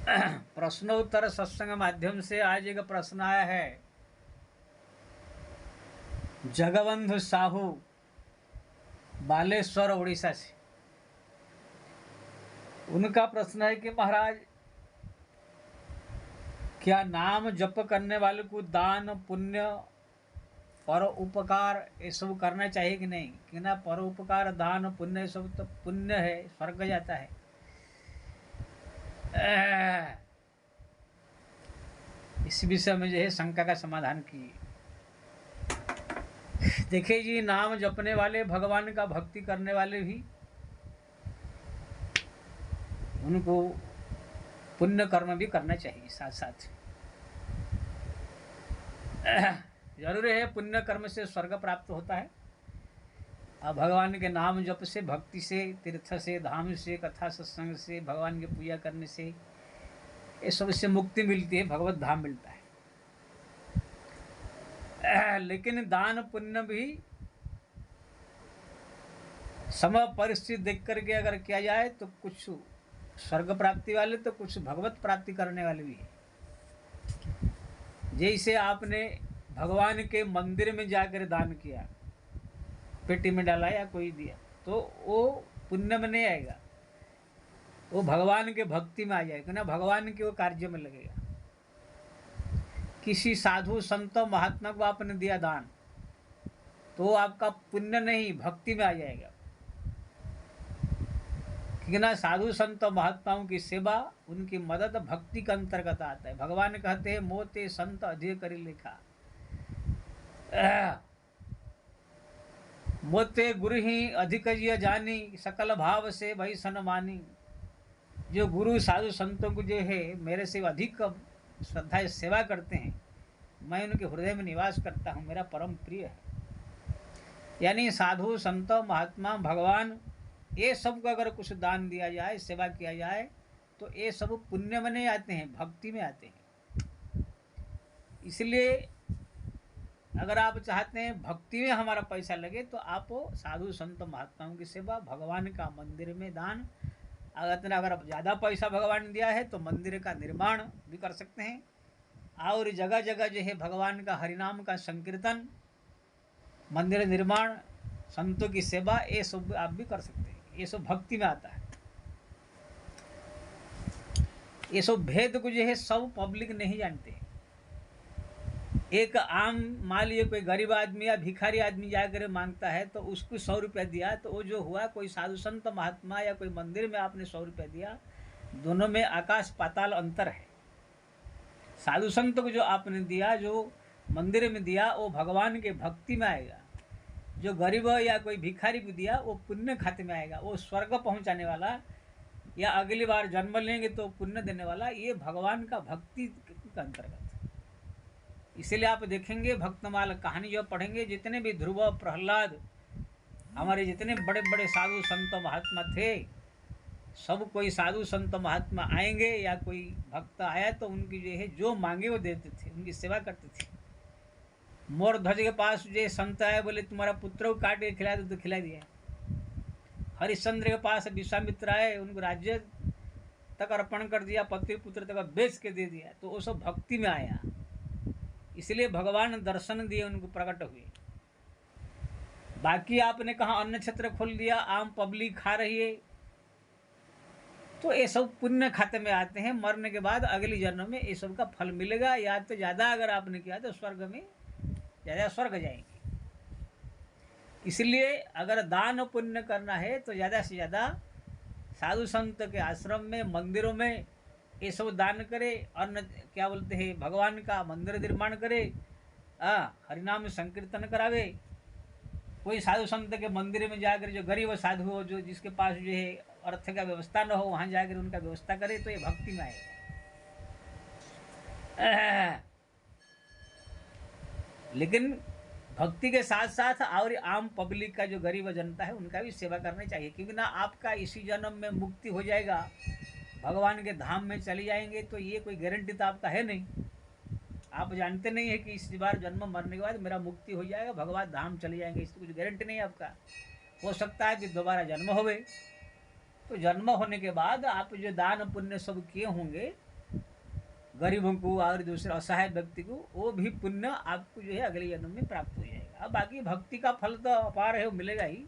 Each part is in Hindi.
प्रश्नोत्तर सत्संग माध्यम से आज एक प्रश्न आया है। जगबंधु साहू बालेश्वर उड़ीसा से। उनका प्रश्न है कि महाराज, क्या नाम जप करने वाले को दान पुण्य पर उपकार ये सब करना चाहिए कि नहीं? कि ना पर उपकार दान पुण्य सब तो पुण्य है, स्वर्ग जाता है। इस विषय में जो है शंका का समाधान किए। देखिए जी, नाम जपने वाले, भगवान का भक्ति करने वाले भी, उनको पुण्य कर्म भी करना चाहिए साथ साथ। जरूर है, पुण्य कर्म से स्वर्ग प्राप्त होता है और भगवान के नाम जप से, भक्ति से, तीर्थ से, धाम से, कथा सत्संग से, भगवान की पूजा करने से, ये सब से मुक्ति मिलती है, भगवत धाम मिलता है। लेकिन दान पुण्य भी समय परिस्थिति देख करके अगर किया जाए तो कुछ स्वर्ग प्राप्ति वाले तो कुछ भगवत प्राप्ति करने वाले भी है। जैसे आपने भगवान के मंदिर में जाकर दान किया, पेटी में डाला या कोई दिया, तो वो पुण्य में नहीं आएगा, वो भगवान के भक्ति में आ जाएगा ना, भगवान के वो कार्य में लगेगा। किसी साधु संत महात्मा को आपने दिया दान, तो आपका पुण्य नहीं, भक्ति में आ जाएगा। क्योंकि ना साधु संत महात्माओं की सेवा, उनकी मदद भक्ति के अंतर्गत आता है। भगवान कहते हैं मोते संत अधिक करी लिखा, मोते गुरु ही अधिक जानी, सकल भाव से भई सन मानी। जो गुरु साधु संतों को जो है मेरे से अधिक श्रद्धा सेवा करते हैं, मैं उनके हृदय में निवास करता हूँ, मेरा परम प्रिय है। यानी साधु संत महात्मा भगवान, ये सब को अगर कुछ दान दिया जाए, सेवा किया जाए, तो ये सब पुण्य में नहीं आते हैं, भक्ति में आते हैं। इसलिए अगर आप चाहते हैं भक्ति में हमारा पैसा लगे, तो आप साधु संत महात्माओं की सेवा, भगवान का मंदिर में दान, अगर ज़्यादा पैसा भगवान दिया है तो मंदिर का निर्माण भी कर सकते हैं, और जगह जगह जो है भगवान का हरिनाम का संकीर्तन, मंदिर निर्माण, संतों की सेवा, ये सब आप भी कर सकते हैं। ये सब भक्ति में आता है। ये सब भेद को जो है सब पब्लिक नहीं जानते। एक आम, मान लीजिए कोई गरीब आदमी या भिखारी आदमी जाकर मांगता है, तो उसको 100 रुपया दिया, तो वो जो हुआ, कोई साधु संत महात्मा या कोई मंदिर में आपने 100 रुपया दिया, दोनों में आकाश पाताल अंतर है। साधु संत को जो आपने दिया, जो मंदिर में दिया, वो भगवान के भक्ति में आएगा। जो गरीब या कोई भिखारी को दिया, वो पुण्य खाते में आएगा, वो स्वर्ग पहुंचाने वाला, या अगली बार जन्म लेंगे तो पुण्य देने वाला, ये भगवान का भक्ति का अंतर्गत। इसीलिए आप देखेंगे भक्तमाल कहानी जो पढ़ेंगे, जितने भी ध्रुव, प्रहलाद, हमारे जितने बड़े बड़े साधु संत महात्मा थे, सब कोई साधु संत महात्मा आएंगे या कोई भक्त आया तो उनकी जो है जो मांगे वो देते थे, उनकी सेवा करते थे। मोर ध्वज के पास जो संत आए, बोले तुम्हारा पुत्र को काट के खिला दो, तो खिला दिया। हरिश्चंद्र के पास विश्वामित्र आए, उनको राज्य तक अर्पण कर दिया, पति पुत्र तक बेच के दे दिया, तो वो सब भक्ति में आया। इसलिए भगवान दर्शन दिए, उनको प्रकट हुए। बाकी आपने कहा अन्न क्षेत्र खोल दिया, आम पब्लिक खा रही है, तो ये सब पुण्य खाते में आते हैं। मरने के बाद अगली जन्म में ये सब का फल मिलेगा, या तो ज़्यादा अगर आपने किया तो स्वर्ग में ज़्यादा स्वर्ग जाएंगे। इसलिए अगर दान पुण्य करना है तो ज़्यादा से ज़्यादा साधु संत के आश्रम में, मंदिरों में ये सब दान करे, अन्न क्या बोलते हैं, भगवान का मंदिर निर्माण करे, हरिनाम संकीर्तन करावे। कोई साधु संत के मंदिर में जाकर, जो गरीब साधु हो, जो जिसके पास जो है अर्थ का व्यवस्था न हो, वहाँ जाकर उनका व्यवस्था करे, तो ये भक्ति में आएगा। लेकिन भक्ति के साथ साथ और आम पब्लिक का, जो गरीब जनता है, उनका भी सेवा करनी चाहिए। क्योंकि ना आपका इसी जन्म में मुक्ति हो जाएगा, भगवान के धाम में चले जाएंगे, तो ये कोई गारंटी तो आपका है नहीं। आप जानते नहीं है कि इस बार जन्म मरने के बाद मेरा मुक्ति हो जाएगा, भगवान धाम चले जाएंगे, इसकी कुछ गारंटी नहीं है आपका। हो सकता है कि दोबारा जन्म होवे, तो जन्म होने के बाद आप जो दान पुण्य सब किए होंगे, गरीबों को और दूसरे असहाय व्यक्ति को, वो भी पुण्य आपको जो है अगले जन्म में प्राप्त हो जाएगा। अब बाकी भक्ति का फल तो अपार है, वो मिलेगा ही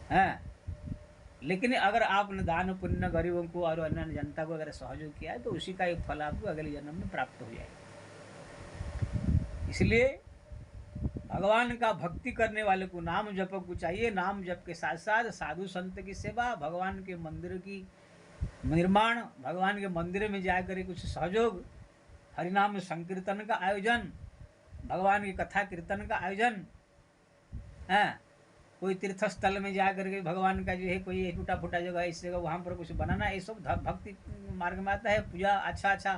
है। लेकिन अगर आपने दान पुण्य गरीबों को और अन्य जनता को अगर सहयोग किया है तो उसी का एक फल आपको अगले जन्म में प्राप्त हो जाएगा। इसलिए भगवान का भक्ति करने वाले को नाम जप को चाहिए। नाम जप के साथ साथ साधु संत की सेवा, भगवान के मंदिर की निर्माण, भगवान के मंदिर में जाकर कुछ सहयोग, हरिनाम संकीर्तन का आयोजन, भगवान की कथा कीर्तन का आयोजन है। कोई तीर्थ स्थल में जा करके भगवान का जो है कोई टूटा फूटा जगह इस जगह वहाँ पर कुछ बनाना, ये सब भक्ति मार्ग में आता है। पूजा अच्छा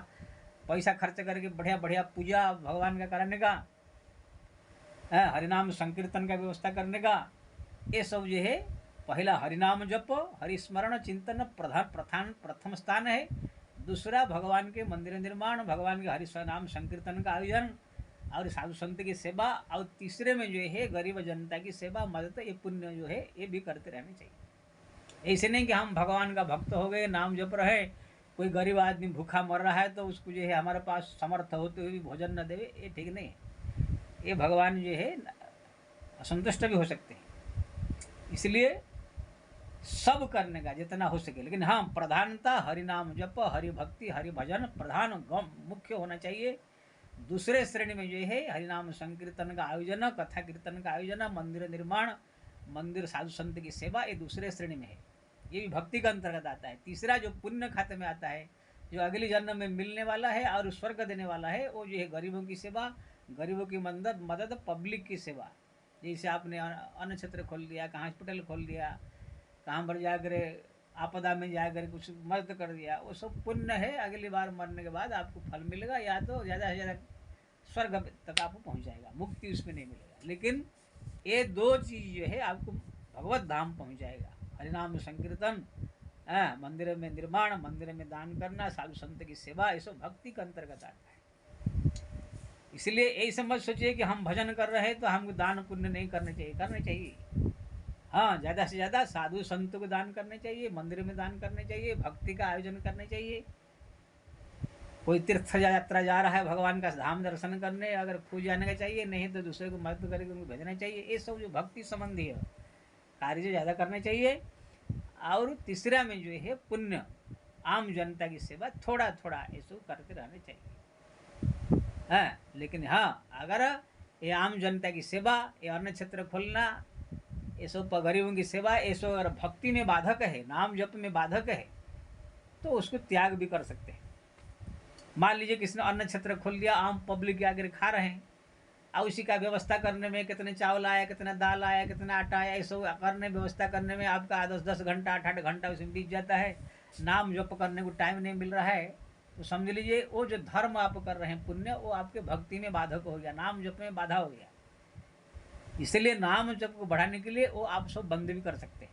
पैसा खर्च करके बढ़िया बढ़िया पूजा भगवान का कराने का है, हरिनाम संकीर्तन का व्यवस्था करने का, ये सब जो है पहला हरिनाम जप, हरिस्मरण चिंतन प्रथम स्थान है। दूसरा भगवान के मंदिर निर्माण, भगवान के हरिनाम संकीर्तन का आयोजन और साधु संत की सेवा, और तीसरे में जो है गरीब जनता की सेवा मदद, ये पुण्य जो है ये भी करते रहने चाहिए। ऐसे नहीं कि हम भगवान का भक्त हो गए, नाम जप रहे, कोई गरीब आदमी भूखा मर रहा है तो उसको जो है हमारे पास समर्थ होते हुए भी भोजन न देवे, ये ठीक नहीं है। ये भगवान जो है असंतुष्ट भी हो सकते हैं। इसलिए सब करने का जितना हो सके, लेकिन हाँ प्रधानता हरिनाम जप, हरि भक्ति, हरि भजन प्रधान मुख्य होना चाहिए। दूसरे श्रेणी में जो है हरिनाम संकीर्तन का आयोजन, कथा कीर्तन का आयोजन, मंदिर निर्माण, मंदिर साधु संत की सेवा, ये दूसरे श्रेणी में है। ये भी भक्ति का अंतर्गत आता है। तीसरा जो पुण्य खाते में आता है, जो अगले जन्म में मिलने वाला है और स्वर्ग देने वाला है, वो जो है गरीबों की सेवा, गरीबों की मदद, पब्लिक की सेवा। जैसे आपने अन्न क्षेत्र खोल दिया, कहाँ हॉस्पिटल खोल दिया, कहाँ पर जाकर आपदा में जाकर कुछ मदद कर दिया, वो सब पुण्य है। अगली बार मरने के बाद आपको फल मिलेगा, या तो ज़्यादा से ज़्यादा स्वर्ग तक आपको पहुँच जाएगा, मुक्ति उसमें नहीं मिलेगा। लेकिन ये दो चीज़ जो है आपको भगवत धाम पहुँच जाएगा। हरिनाम संकीर्तन, मंदिर में निर्माण, मंदिर में दान करना, साधु संत की सेवा, ये सब भक्ति के अंतर्गत आता है। इसलिए ऐसे मत सोचिए कि हम भजन कर रहे हैं तो हमको दान पुण्य नहीं करने चाहिए, करने चाहिए। हाँ, ज़्यादा से ज़्यादा साधु संतों को दान करने चाहिए, मंदिर में दान करने चाहिए, भक्ति का आयोजन करने चाहिए। कोई तीर्थ यात्रा जा रहा है भगवान का धाम दर्शन करने, अगर खुद जाने का चाहिए, नहीं तो दूसरे को मदद करके उनको भेजना चाहिए। ये सब जो भक्ति संबंधी है कार्य ज़्यादा करने चाहिए। और तीसरा में जो है पुण्य, आम जनता की सेवा थोड़ा थोड़ा ये सब करते रहने चाहिए। हाँ, लेकिन हाँ अगर ये आम जनता की सेवा, ये अन्न क्षेत्र खोलना, ये सब गरीबों की सेवा, ये सब अगर भक्ति में बाधक है, नाम जप में बाधक है, तो उसको त्याग भी कर सकते हैं। मान लीजिए किसी ने अन्न क्षेत्र खोल दिया, आम पब्लिक आकर खा रहे हैं, और उसी का व्यवस्था करने में कितने चावल आया, कितना दाल आया, कितना आटा आया, ये सब करने व्यवस्था करने में आपका 10-10 घंटा 8-8 घंटा उसमें बीत जाता है, नाम जप करने को टाइम नहीं मिल रहा है, तो समझ लीजिए वो जो धर्म आप कर रहे हैं पुण्य, वो आपके भक्ति में बाधक हो गया, नाम जप में बाधा हो गया। इसलिए नाम जप को बढ़ाने के लिए वो आप सब बंद भी कर सकते हैं।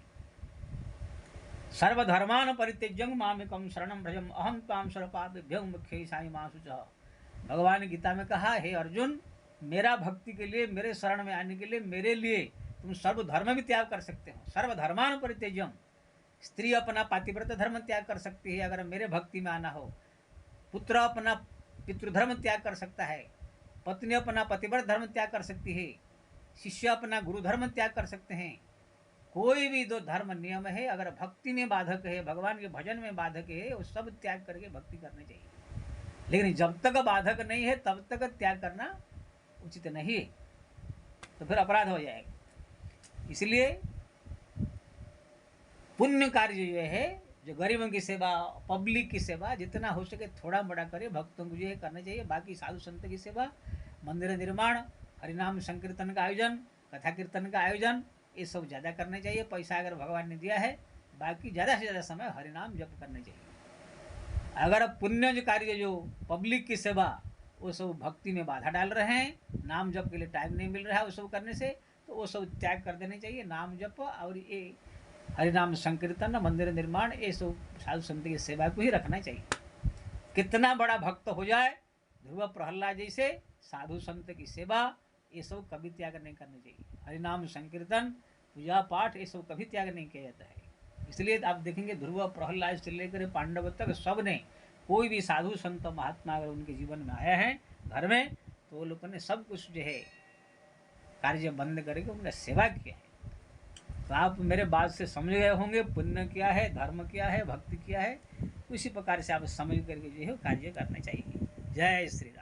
सर्वधर्मान परित्यज्यं मामेकं शरणं व्रजम अहं त्वां सर्वपापेभ्यो मोक्षयिष्यामि मा शुचः। भगवान गीता में कहा, हे अर्जुन, मेरा भक्ति के लिए, मेरे शरण में आने के लिए, मेरे लिए तुम सर्वधर्म भी त्याग कर सकते हो। सर्वधर्मान परित्यज्यम, स्त्री अपना पातिव्रत धर्म त्याग कर सकती है अगर मेरे भक्ति में आना हो, पुत्र अपना पितृधर्म त्याग कर सकता है, पत्नी अपना पतिव्रत धर्म त्याग कर सकती है, शिष्य अपना गुरु धर्म त्याग कर सकते हैं। कोई भी दो धर्म नियम है, अगर भक्ति में बाधक है, भगवान के भजन में बाधक है, वो सब त्याग करके भक्ति करनी चाहिए। लेकिन जब तक बाधक नहीं है तब तक त्याग करना उचित नहीं है, तो फिर अपराध हो जाएगा। इसलिए पुण्य कार्य जो है, जो गरीबों की सेवा, पब्लिक की सेवा, जितना हो सके थोड़ा बड़ा करे, भक्तों को जो है करना चाहिए। बाकी साधु संत की सेवा, मंदिर निर्माण, हरिनाम संकीर्तन का आयोजन, कथा कीर्तन का आयोजन, ये सब ज़्यादा करने चाहिए। पैसा अगर भगवान ने दिया है, बाकी ज़्यादा से ज़्यादा समय हरिनाम जप करने चाहिए। अगर पुण्य जो कार्य, जो पब्लिक की सेवा, वो सब भक्ति में बाधा डाल रहे हैं, नाम जप के लिए टाइम नहीं मिल रहा है वो सब करने से, तो वो सब त्याग कर देने चाहिए। नाम जप और ये हरिनाम संकीर्तन, मंदिर निर्माण, ये सब साधु संत की सेवा को ही रखना चाहिए। कितना बड़ा भक्त हो जाए, ध्रुव प्रहलाद जैसे, साधु संत की सेवा ये सब कभी त्याग नहीं करना चाहिए। हरिनाम संकीर्तन, पूजा पाठ, ये सब कभी त्याग नहीं किया जाता है। इसलिए आप देखेंगे ध्रुव प्रहलाद से लेकर पांडव तक सब ने कोई भी साधु संत महात्मा अगर उनके जीवन में आया है घर में, तो वो लोगों ने सब कुछ जो है कार्य बंद करके उनका सेवा किया है। तो आप मेरे बात से समझ गए होंगे पुण्य क्या है, धर्म क्या है, भक्ति क्या है। उसी प्रकार से आप समझ करके जो है कार्य करना चाहिए। जय श्री राम।